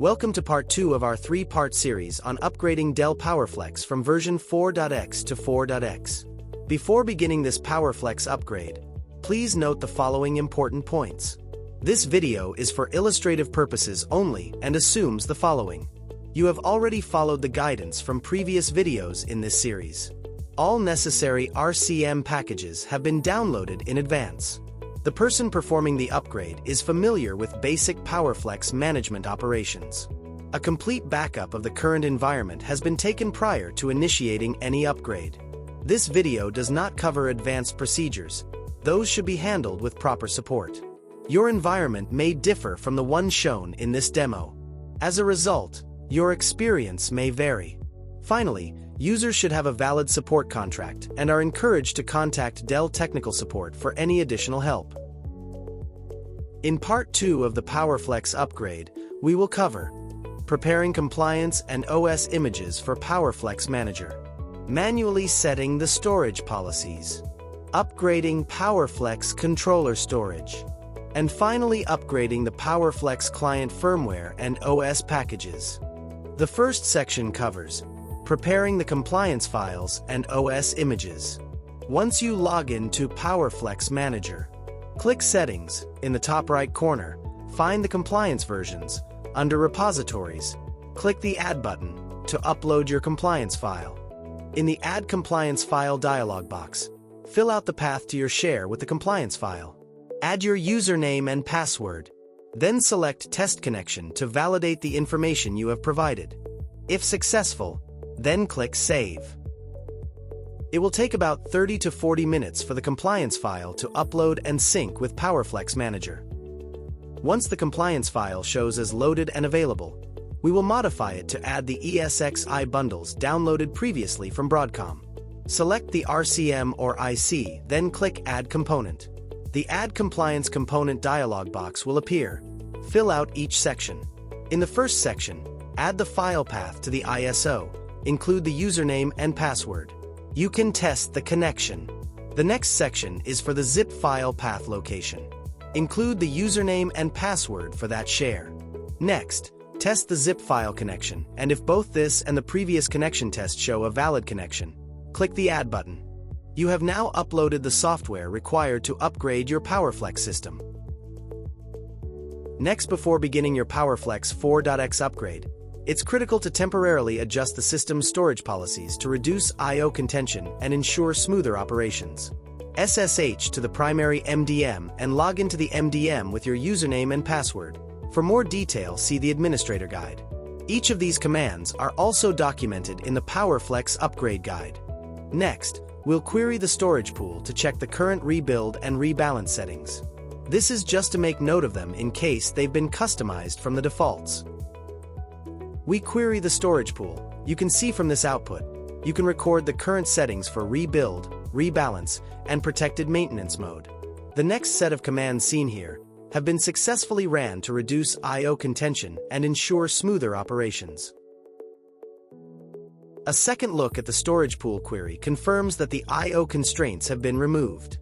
Welcome to part 2 of our 3-part series on upgrading Dell PowerFlex from version 4.x to 4.x. Before beginning this PowerFlex upgrade, please note the following important points. This video is for illustrative purposes only and assumes the following. You have already followed the guidance from previous videos in this series. All necessary RCM packages have been downloaded in advance. The person performing the upgrade is familiar with basic PowerFlex management operations. A complete backup of the current environment has been taken prior to initiating any upgrade. This video does not cover advanced procedures. Those should be handled with proper support. Your environment may differ from the one shown in this demo. As a result, your experience may vary. Finally, users should have a valid support contract and are encouraged to contact Dell technical support for any additional help. In part 2 of the PowerFlex upgrade, we will cover preparing compliance and OS images for PowerFlex Manager, manually setting the storage policies, upgrading PowerFlex controller storage, and finally upgrading the PowerFlex client firmware and OS packages. The first section covers preparing the compliance files and OS images. Once you log in to PowerFlex Manager, click Settings in the top right corner, find the compliance versions. Under Repositories, click the Add button to upload your compliance file. In the Add Compliance File dialog box, fill out the path to your share with the compliance file. Add your username and password. Then select Test Connection to validate the information you have provided. If successful, then click Save. It will take about 30 to 40 minutes for the compliance file to upload and sync with PowerFlex Manager. Once the compliance file shows as loaded and available, we will modify it to add the ESXi bundles downloaded previously from Broadcom. Select the RCM or IC, then click Add Component. The Add Compliance Component dialog box will appear. Fill out each section. In the first section, add the file path to the ISO. Include the username and password. You can test the connection. The next section is for the zip file path location. Include the username and password for that share. Next, test the zip file connection, and if both this and the previous connection test show a valid connection, click the Add button. You have now uploaded the software required to upgrade your PowerFlex system. Next, before beginning your PowerFlex 4.x upgrade, it's critical to temporarily adjust the system's storage policies to reduce I/O contention and ensure smoother operations. SSH to the primary MDM and log into the MDM with your username and password. For more detail, see the administrator guide. Each of these commands are also documented in the PowerFlex upgrade guide. Next, we'll query the storage pool to check the current rebuild and rebalance settings. This is just to make note of them in case they've been customized from the defaults. We query the storage pool. You can see from this output, you can record the current settings for rebuild, rebalance, and protected maintenance mode. The next set of commands seen here have been successfully ran to reduce I/O contention and ensure smoother operations. A second look at the storage pool query confirms that the I/O constraints have been removed.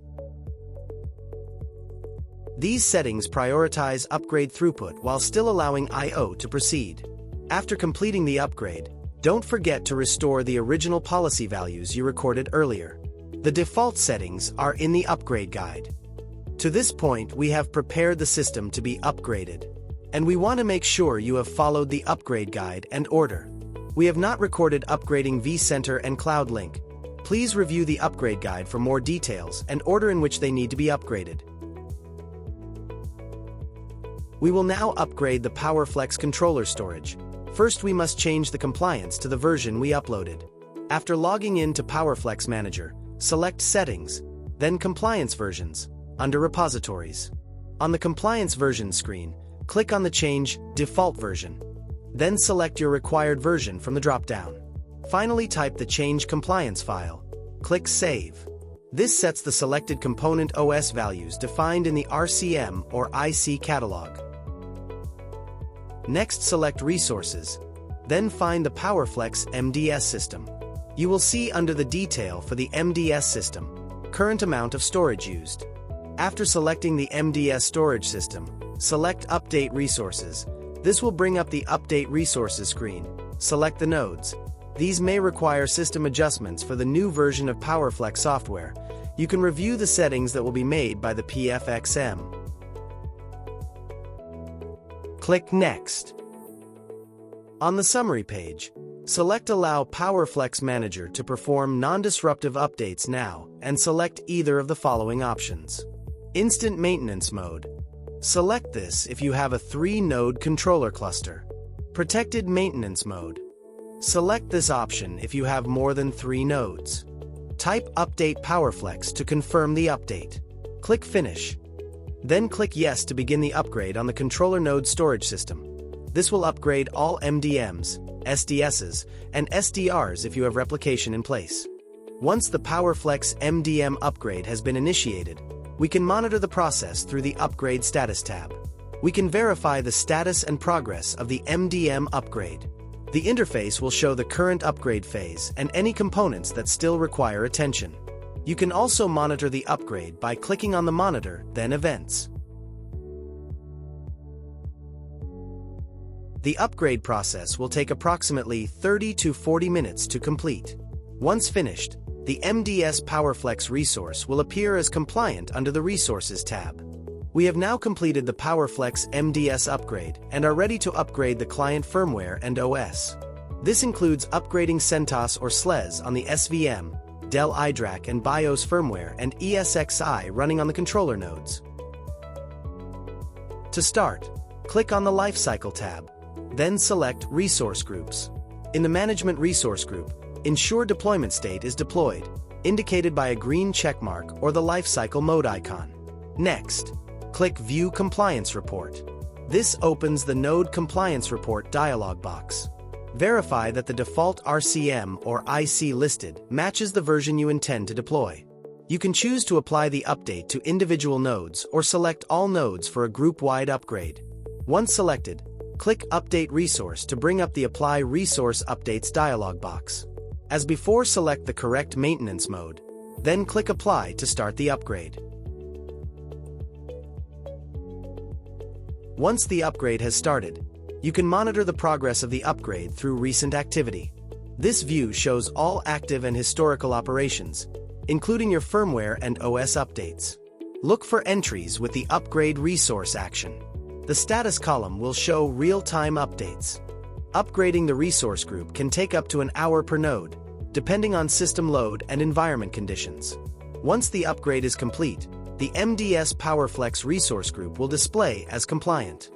These settings prioritize upgrade throughput while still allowing I/O to proceed. After completing the upgrade, don't forget to restore the original policy values you recorded earlier. The default settings are in the upgrade guide. To this point, we have prepared the system to be upgraded, and we want to make sure you have followed the upgrade guide and order. We have not recorded upgrading vCenter and Cloud Link. Please review the upgrade guide for more details and order in which they need to be upgraded. We will now upgrade the PowerFlex controller storage. First, we must change the compliance to the version we uploaded. After logging in to PowerFlex Manager, select Settings, then Compliance Versions, under Repositories. On the Compliance Version screen, click on the Change Default Version. Then select your required version from the drop-down. Finally, type the Change Compliance file. Click Save. This sets the selected component OS values defined in the RCM or IC catalog. Next, select Resources, then find the PowerFlex MDS system. You will see under the detail for the MDS system, current amount of storage used. After selecting the MDS storage system, select Update Resources, This will bring up the Update Resources screen. Select the nodes. These may require system adjustments for the new version of PowerFlex software. You can review the settings that will be made by the PFXM. Click Next. On the summary page, select Allow PowerFlex Manager to perform non-disruptive updates now and select either of the following options. Instant Maintenance Mode. Select this if you have a 3-node controller cluster. Protected Maintenance Mode. Select this option if you have more than 3 nodes. Type Update PowerFlex to confirm the update. Click Finish. Then click Yes to begin the upgrade on the controller node storage system. This will upgrade all MDMs, SDSs, and SDRs if you have replication in place. Once the PowerFlex MDM upgrade has been initiated, we can monitor the process through the Upgrade Status tab. We can verify the status and progress of the MDM upgrade. The interface will show the current upgrade phase and any components that still require attention. You can also monitor the upgrade by clicking on the monitor, then Events. The upgrade process will take approximately 30 to 40 minutes to complete. Once finished, the MDS PowerFlex resource will appear as compliant under the Resources tab. We have now completed the PowerFlex MDS upgrade and are ready to upgrade the client firmware and OS. This includes upgrading CentOS or SLES on the SVM, Dell iDRAC and BIOS firmware and ESXi running on the controller nodes. To start, click on the Lifecycle tab. Then select Resource Groups. In the Management Resource Group, ensure deployment state is deployed, indicated by a green checkmark or the Lifecycle Mode icon. Next, click View Compliance Report. This opens the Node Compliance Report dialog box. Verify that the default RCM or IC listed matches the version you intend to deploy. You can choose to apply the update to individual nodes or select all nodes for a group-wide upgrade. Once selected, click Update Resource to bring up the Apply Resource Updates dialog box. As before, select the correct maintenance mode. Then click Apply to start the upgrade. Once the upgrade has started, you can monitor the progress of the upgrade through Recent Activity. This view shows all active and historical operations, including your firmware and OS updates. Look for entries with the Upgrade Resource action. The status column will show real-time updates. Upgrading the resource group can take up to an hour per node, depending on system load and environment conditions. Once the upgrade is complete, the MDS PowerFlex resource group will display as compliant.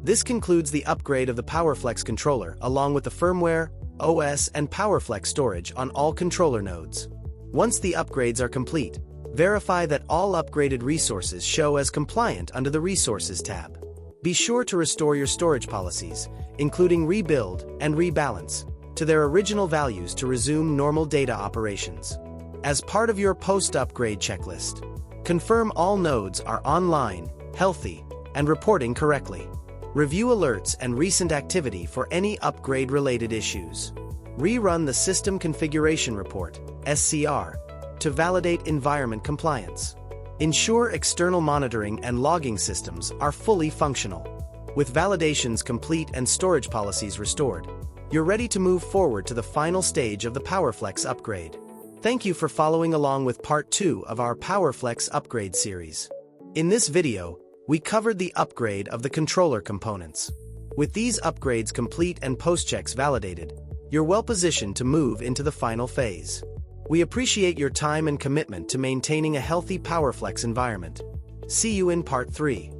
This concludes the upgrade of the PowerFlex controller along with the firmware, OS, and PowerFlex storage on all controller nodes. Once the upgrades are complete, verify that all upgraded resources show as compliant under the Resources tab. Be sure to restore your storage policies, including Rebuild and Rebalance, to their original values to resume normal data operations. As part of your post-upgrade checklist, confirm all nodes are online, healthy, and reporting correctly. Review alerts and recent activity for any upgrade-related issues. Rerun the System Configuration Report, SCR, to validate environment compliance. Ensure external monitoring and logging systems are fully functional. With validations complete and storage policies restored, you're ready to move forward to the final stage of the PowerFlex upgrade. Thank you for following along with Part 2 of our PowerFlex upgrade series. In this video, we covered the upgrade of the controller components. With these upgrades complete and post-checks validated, you're well positioned to move into the final phase. We appreciate your time and commitment to maintaining a healthy PowerFlex environment. See you in Part 3.